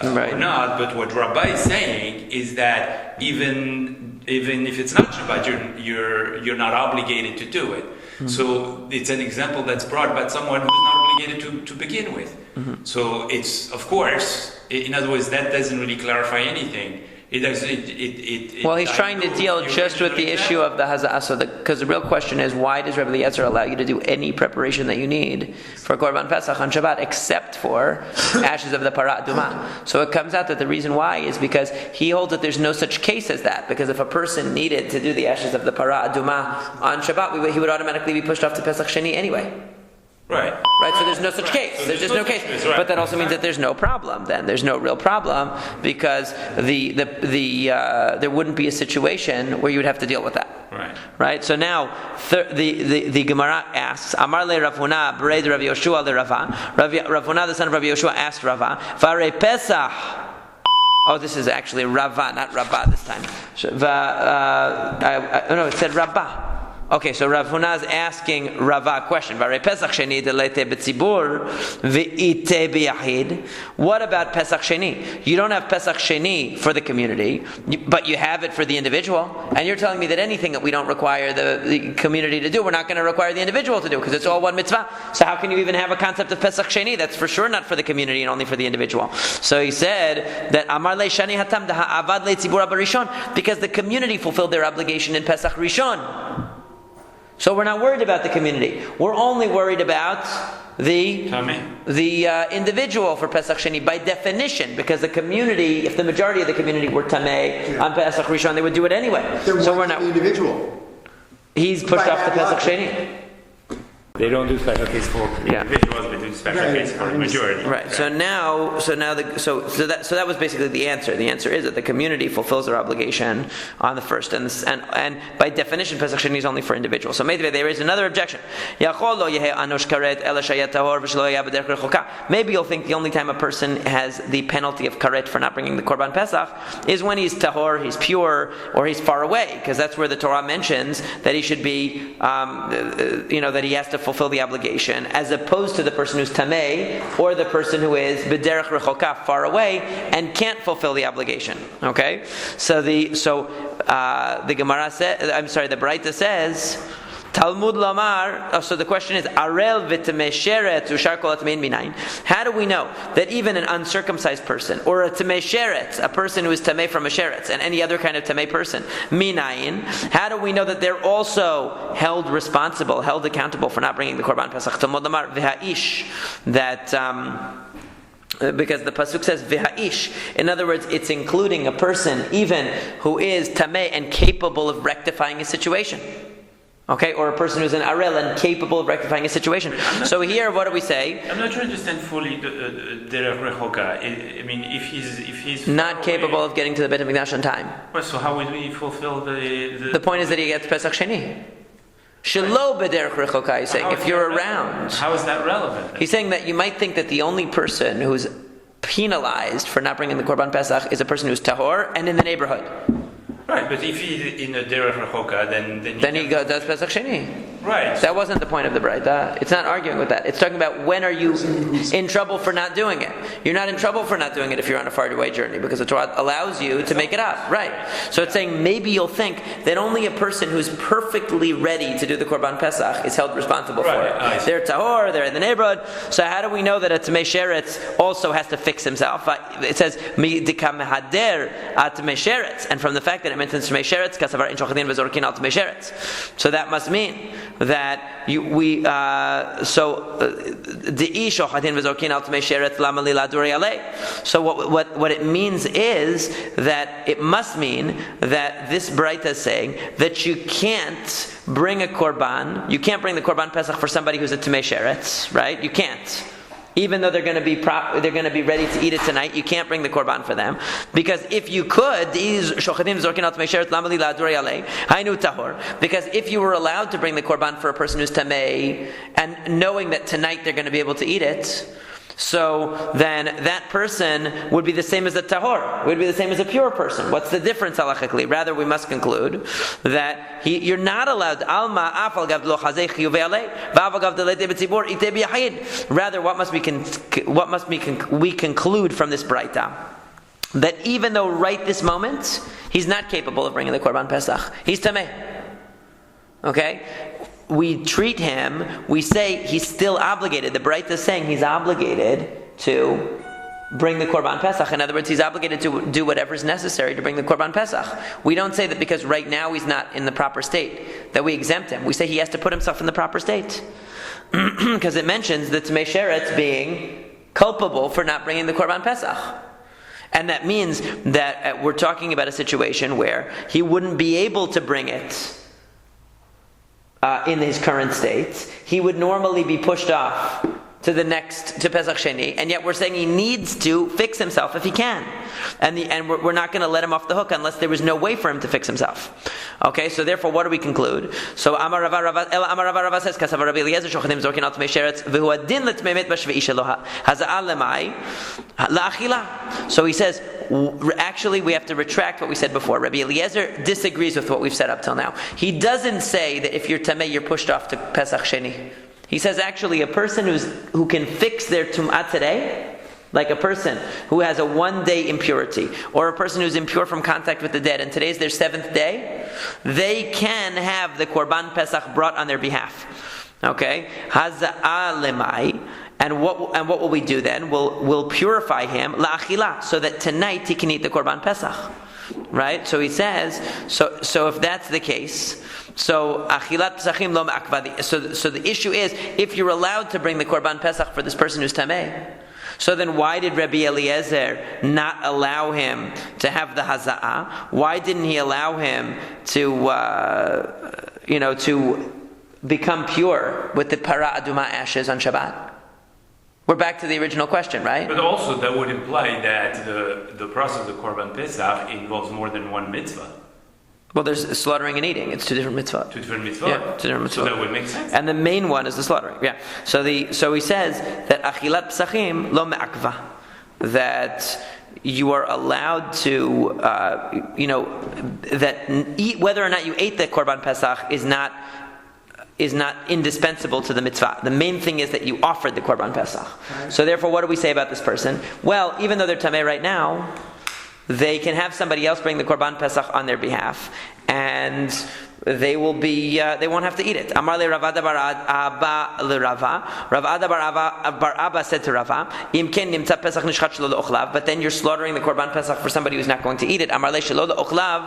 or not. But what Rabbi is saying is that even if it's not Shabbat, you're not obligated to do it. Mm-hmm. So it's an example that's brought by someone who's not obligated to begin with. Mm-hmm. So it's, of course, in other words, that doesn't really clarify anything. Well, he's trying to deal just with the issue of the haza'ah, because the real question is, why does Rabbi Eliezer allow you to do any preparation that you need for Korban Pesach on Shabbat, except for ashes of the para aduma? So it comes out that the reason why is because he holds that there's no such case as that, because if a person needed to do the ashes of the para aduma on Shabbat, he would automatically be pushed off to Pesach Sheni anyway. Right. So there's no such case. So there's just no case. But that also means that there's no problem. Then there's no real problem, because there wouldn't be a situation where you would have to deal with that. Right. Right. So now the Gemara asks, Amar le Rav Huna, Bered Rav Yoshua le Rava. Rav Huna, the son of Rav Yoshua, asked Rava, Vare Pesach. Oh, this is actually Rava, not Rabbah this time. No, it said Rabbah. Okay, so Rav Huna is asking Rava a question. What about Pesach Sheni? You don't have Pesach Sheni for the community, but you have it for the individual. And you're telling me that anything that we don't require the community to do, we're not going to require the individual to do, because it's all one mitzvah. So how can you even have a concept of Pesach Sheni? That's for sure not for the community and only for the individual. So he said that Amar le Shani Hatam Daha Avad le Tzibur Rishon, because the community fulfilled their obligation in Pesach Rishon. So we're not worried about the community. We're only worried about the individual for Pesach Sheni by definition, because the community, if the majority of the community were Tameh on Pesach Rishon, they would do it anyway. So we're not the individual. He's pushed off the Pesach Sheni. They don't do special case for individuals, they do special case for the majority. Right. So that was basically the answer. The answer is that the community fulfills their obligation on the first, and by definition, Pesach Sheni is only for individuals. So maybe they raised another objection. Maybe you'll think the only time a person has the penalty of karet for not bringing the korban pesach is when he's tahor, he's pure, or he's far away, because that's where the Torah mentions that he should be, that he has to fulfill the obligation, as opposed to the person who's tamei, or the person who is b'derech rechoka, far away, and can't fulfill the obligation. Okay, so the Gemara says, the Braita says, Talmud Lamar. So the question is, Arel v'temesheret ushar kol atmein minayin. How do we know that even an uncircumcised person, or a temesheret, a person who is tamei from a sheretz, and any other kind of tamei person, minayin? How do we know that they're also held responsible, held accountable for not bringing the korban pesach? Talmud Lamar v'ha'ish, that. Because the pasuk says v'ha'ish. In other words, it's including a person even who is tamei and capable of rectifying a situation. Okay, or a person who's an arel and capable of rectifying a situation. So here, what do we say? I'm not trying to understand fully the derech rechoka. I mean, if he's not capable of getting to the Beit HaMikdash on time. Well, so how will we fulfill the? The point is that he gets Pesach Sheni. Shelo b'derech rechoka. He's saying if you're around. How is that relevant? He's saying that you might think that the only person who's penalized for not bringing the korban pesach is a person who's tahor and in the neighborhood. Right, but if he's in a derech rechoka, then he does Pesach Sheni. Right. That wasn't the point of the Braita. It's not arguing with that. It's talking about when are you in trouble for not doing it. You're not in trouble for not doing it if you're on a far away journey, because the Torah allows you to make it up. Right. So it's saying maybe you'll think that only a person who's perfectly ready to do the Korban Pesach is held responsible for it. They're tahor, they're in the neighborhood. So how do we know that a Tamei Sheretz also has to fix himself? It says, Mi'dika mehader at Tamei Sheretz. And from the fact that it mentions Tamei Sheretz, kasavar in shochathin v'zorkin al Tamei Sheretz. So that must mean that the shochathin v'zorkin al Tamei Sheretz lama li laduri alei. So what it means is that it must mean that this Braita is saying that you can't bring a korban, you can't bring the korban pesach for somebody who's a Tamei Sheretz, right? You can't. Even though they're going to be ready to eat it tonight, you can't bring the korban for them, because if you could, because if you were allowed to bring the korban for a person who's tamei, and knowing that tonight they're going to be able to eat it, so then that person would be the same as a tahor, would be the same as a pure person. What's the difference halachically? Rather, we must conclude that you're not allowed. Rather, what must we conclude from this Braita? That even though right this moment he's not capable of bringing the korban pesach, he's tameh. Okay. We treat him, we say he's still obligated. The Braita is saying he's obligated to bring the Korban Pesach. In other words, he's obligated to do whatever is necessary to bring the Korban Pesach. We don't say that because right now he's not in the proper state, that we exempt him. We say he has to put himself in the proper state. Because it mentions the Tamei Sheretz being culpable for not bringing the Korban Pesach. And that means that we're talking about a situation where he wouldn't be able to bring it in his current state. He would normally be pushed off to Pesach Sheni, and yet we're saying he needs to fix himself if he can, and we're not going to let him off the hook unless there was no way for him to fix himself. Okay, so therefore, what do we conclude? So Amar Rava says, "Kasav Rabbi Eliezer shochatim zorkin al tmei sheretz v'hu adin l'tmei mit b'shvei sheloha haza'al lemai la'achila." So he says, actually, we have to retract what we said before. Rabbi Eliezer disagrees with what we've said up till now. He doesn't say that if you're tamei, you're pushed off to Pesach Sheni. He says actually a person who can fix their tum'ah today, like a person who has a 1-day impurity, or a person who's impure from contact with the dead, and today's their 7th day, they can have the Korban Pesach brought on their behalf. Okay? Haza'ah lemai. And what will we do then? We'll purify him la'achila, so that tonight he can eat the Korban Pesach. Right? So he says, so if that's the case, so achilat pesachim lo ma'akva. So the issue is, if you're allowed to bring the Korban Pesach for this person who's tameh, so then why did Rabbi Eliezer not allow him to have the haza'ah? Why didn't he allow him to become pure with the para aduma ashes on Shabbat? We're back to the original question, right? But also that would imply that the process of Korban Pesach involves more than one mitzvah. Well, there's slaughtering and eating. It's 2 different mitzvah. 2 different mitzvah? Yeah, 2 different mitzvah. So that would make sense. And the main one is the slaughtering, yeah. So he says that achilat pesachim lo me'akva, that you are allowed to, whether or not you ate the Korban Pesach is not indispensable to the mitzvah. The main thing is that you offered the Korban Pesach. Right. So therefore, what do we say about this person? Well, even though they're tamei right now, they can have somebody else bring the Korban Pesach on their behalf, and they won't have to eat it. Amar le Ravada bar Abba le Rava. Ravada bar Abba said to Rava, Im ken nimtza Pesach nishchat shelo le'ochlav, but then you're slaughtering the Korban Pesach for somebody who's not going to eat it. Amar le shelo le'ochlav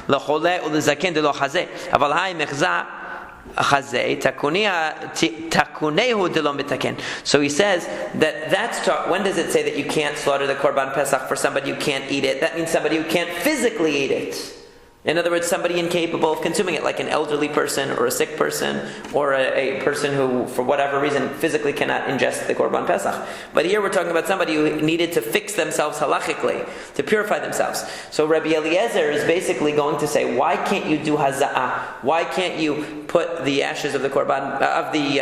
lechole ulezaken de lo chazeh. Aval hai mechza so he says that's talk. When does it say that you can't slaughter the Korban Pesach for somebody who can't eat it? That means somebody who can't physically eat it. In other words, somebody incapable of consuming it, like an elderly person or a sick person or a person who, for whatever reason, physically cannot ingest the Korban Pesach. But here we're talking about somebody who needed to fix themselves halachically, to purify themselves. So Rabbi Eliezer is basically going to say, why can't you do haza'ah? Why can't you put the ashes of the Korban, of the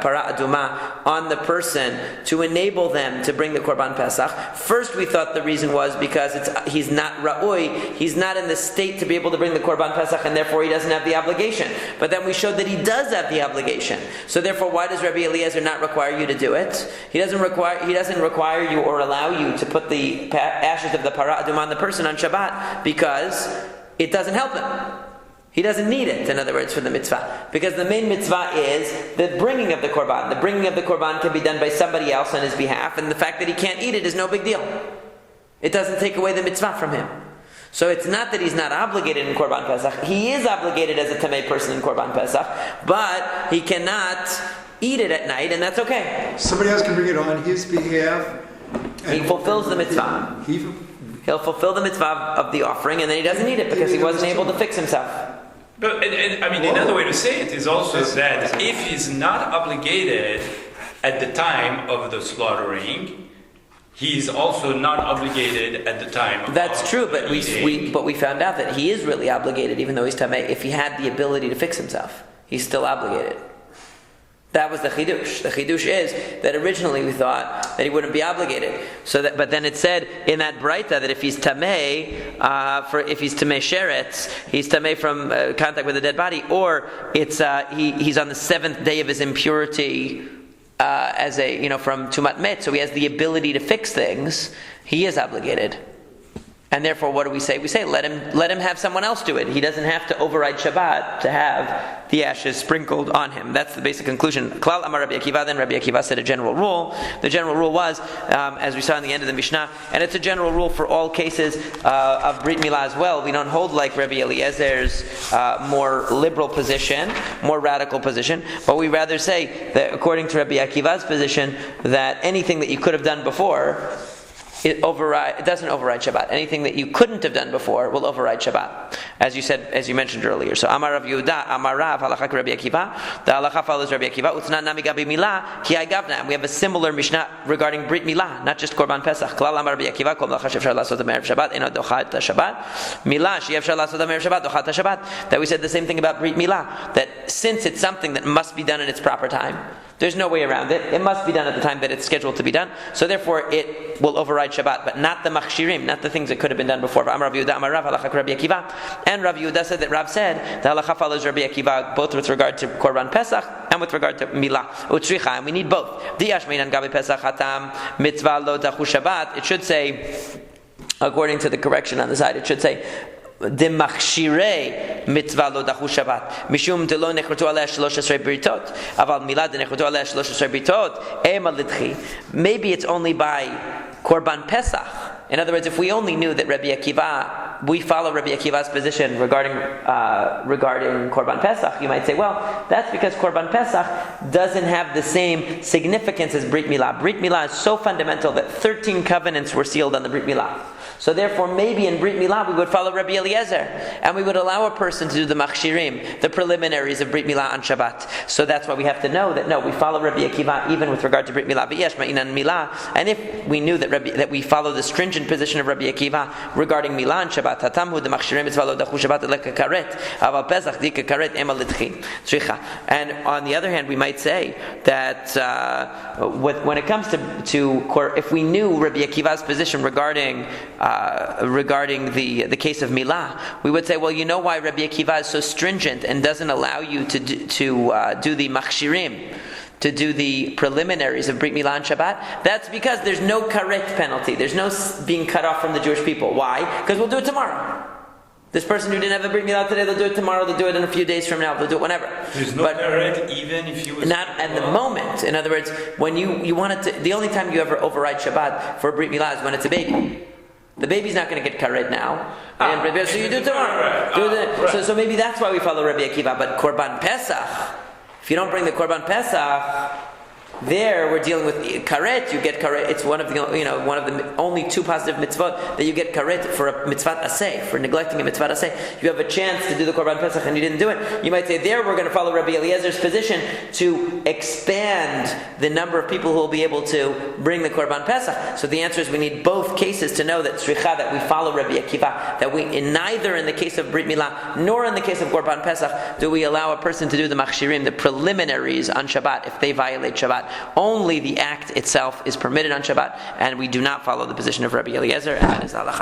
para aduma on the person to enable them to bring the Korban Pesach? First we thought the reason was because he's not ra'ui, he's not in the state to be able to bring the Korban Pesach, and therefore he doesn't have the obligation. But then we showed that he does have the obligation. So therefore, why does Rabbi Eliezer not require you to do it? He doesn't require you or allow you to put the ashes of the para aduma on the person on Shabbat because it doesn't help him. He doesn't need it, in other words, for the mitzvah. Because the main mitzvah is the bringing of the korban. The bringing of the korban can be done by somebody else on his behalf, and the fact that he can't eat it is no big deal. It doesn't take away the mitzvah from him. So it's not that he's not obligated in Korban Pesach. He is obligated as a tamei person in Korban Pesach, but he cannot eat it at night, and that's okay. Somebody else can bring it on his behalf. He fulfills the mitzvah. He'll fulfill the mitzvah of the offering, and then he doesn't eat it because he wasn't able to fix himself. But another way to say it is also that if he's not obligated at the time of the slaughtering, he's also not obligated at the time. That's true, but we found out that he is really obligated, even though he's tamei. If he had the ability to fix himself, he's still obligated. That was the chidush. The chidush is that originally we thought that he wouldn't be obligated. But then it said in that braita that if he's tamei, if he's tamei sheretz, he's tamei from contact with a dead body, or it's he's on the 7th day of his impurity. From tumat met, so he has the ability to fix things. He is obligated, and therefore, what do we say? We say let him have someone else do it. He doesn't have to override Shabbat to have the ashes sprinkled on him. That's the basic conclusion. Klal Amar Rabbi Akiva. Then Rabbi Akiva said a general rule. The general rule was, as we saw in the end of the Mishnah, and it's a general rule for all cases of Brit Milah as well. We don't hold like Rabbi Eliezer's more liberal position, more radical position, but we rather say that according to Rabbi Akiva's position, that anything that you could have done before, it doesn't override Shabbat. Anything that you couldn't have done before will override Shabbat, as you mentioned earlier. So Amar Rav Yehuda, Amar Rav, Halachak Rabbi Akiva. The Halacha follows Rabbi Akiva. Utna nami gabi milah ki gavna. And we have a similar Mishnah regarding Brit Milah, not just Korban Pesach. Klal Amar Rabbi Akiva, Kol Melacha she'efshar lasot b'erev Shabbat, eno docha et Shabbat. Milah she'efshar lasot b'erev Shabbat, docha et Shabbat. That we said the same thing about Brit Milah. That since it's something that must be done in its proper time, there's no way around it. It must be done at the time that it's scheduled to be done. So therefore, it will override Shabbat, but not the machshirim, not the things that could have been done before. Amar Rav Yehuda, Amar Rav, Halachak Rabbi Akiva. And Rav Yehuda said that Rav said the halacha follows Rabbi Akiva both with regard to Korban Pesach and with regard to Milah Utricha, and we need both. Diashmeinan Gabi Pesach Hatam Mitzvah Lo Dachu Shabbat. It should say, according to the correction on the side, it should say de machshirei mitzvah lo dachu Shabbat mishum de lo nechrutu alei 13 britot aval milad de nechrutu alei 13 britot ema lidchi. Maybe it's only by Korban Pesach. In other words, if we only knew that Rabbi Akiva, we follow Rabbi Akiva's position regarding Korban Pesach, you might say, well, that's because Korban Pesach doesn't have the same significance as Brit Milah. Brit Milah is so fundamental that 13 covenants were sealed on the Brit Milah. So therefore, maybe in Brit Milah we would follow Rabbi Eliezer, and we would allow a person to do the machshirim, the preliminaries of Brit Milah on Shabbat. So that's why we have to know that no, we follow Rabbi Akiva even with regard to Brit Milah. V'yesh ma'inan Milah, and if we knew that we follow the stringent position of Rabbi Akiva regarding Milah on Shabbat, hatamhu the machshirim mitzvah lo dachu Shabbat leka karet, aval Pesach dika karet ema lidchi tzricha. And on the other hand, we might say that when it comes to if we knew Rabbi Akiva's position regarding the case of Milah, we would say, well, you know why Rabbi Akiva is so stringent and doesn't allow you to do the machshirim, to do the preliminaries of Brit Milah on Shabbat? That's because there's no karet penalty. There's no being cut off from the Jewish people. Why? Because we'll do it tomorrow. This person who didn't have a Brit Milah today, they'll do it tomorrow, they'll do it in a few days from now, they'll do it whenever. There's no karet even if you... Not at the moment. In other words, when you wanted to... The only time you ever override Shabbat for a Brit Milah is when it's a baby. The baby's not going to get karet now. So you do it tomorrow. So maybe that's why we follow Rabbi Akiva. But Korban Pesach, if you don't bring the Korban Pesach, there we're dealing with karet. You get karet. It's one of the only two positive mitzvot that you get karet for a mitzvot aseh, for neglecting a mitzvot aseh. You have a chance to do the Korban Pesach and you didn't do it. You might say there we're going to follow Rabbi Eliezer's position to expand the number of people who will be able to bring the Korban Pesach. So the answer is we need both cases to know that tzricha, that we follow Rabbi Akiva, that we neither in the case of Brit Milah nor in the case of Korban Pesach do we allow a person to do the machshirim, the preliminaries on Shabbat if they violate Shabbat. Only the act itself is permitted on Shabbat, and we do not follow the position of Rabbi Eliezer, and that is the halacha.